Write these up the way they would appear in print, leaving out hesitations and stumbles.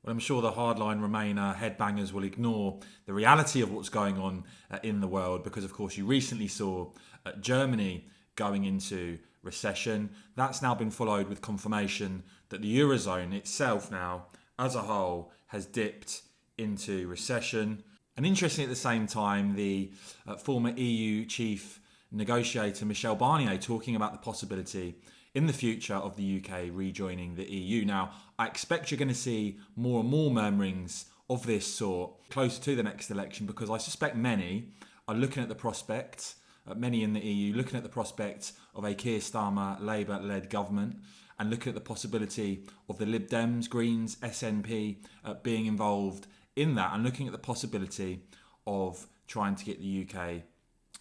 Well, I'm sure the hardline Remainer headbangers will ignore the reality of what's going on in the world because, of course, you recently saw Germany going into recession. That's now been followed with confirmation that the Eurozone itself now, as a whole, has dipped into recession. And interestingly, at the same time, the former EU chief negotiator Michel Barnier talking about the possibility in the future of the UK rejoining the EU. Now, I expect you're going to see more and more murmurings of this sort closer to the next election because I suspect many are looking at the prospect, many in the EU, looking at the prospect of a Keir Starmer Labour-led government and looking at the possibility of the Lib Dems, Greens, SNP being involved in that and looking at the possibility of trying to get the UK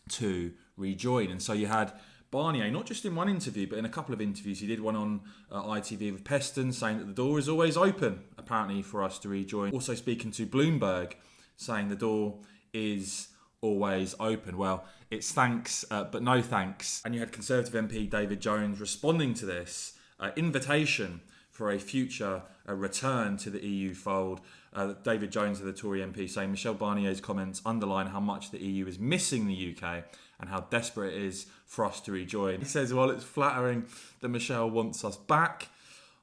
to rejoin. And so you had Barnier, not just in one interview, but in a couple of interviews. He did one on ITV with Peston, saying that the door is always open, apparently, for us to rejoin. Also speaking to Bloomberg, saying the door is always open. Well, it's thanks, but no thanks. And you had Conservative MP David Jones responding to this invitation for a future return to the EU fold. David Jones, the Tory MP, saying Michel Barnier's comments underline how much the EU is missing the UK and how desperate it is for us to rejoin. He says, well, it's flattering that Michel wants us back.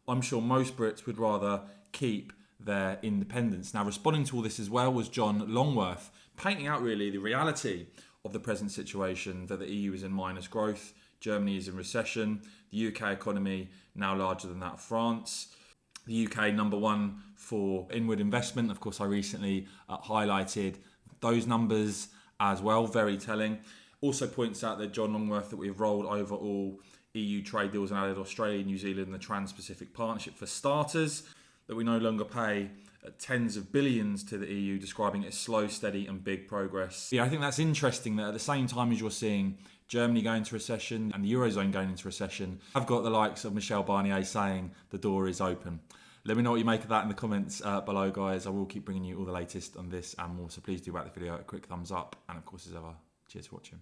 I'm sure most Brits would rather keep their independence. Now, responding to all this as well was John Longworth, painting out really the reality of the present situation, that the EU is in minus growth, Germany is in recession, the UK economy now larger than that of France. The UK number one for inward investment. Of course, I recently highlighted those numbers as well, very telling. Also points out that John Longworth that we've rolled over all EU trade deals and added Australia, New Zealand and the Trans-Pacific Partnership for starters, that we no longer pay tens of billions to the EU, describing it as slow, steady and big progress. Yeah, I think that's interesting that at the same time as you're seeing Germany going into recession and the Eurozone going into recession, I've got the likes of Michel Barnier saying the door is open. Let me know what you make of that in the comments below, guys. I will keep bringing you all the latest on this and more, so please do back the video a quick thumbs up. And of course, as ever, cheers for watching.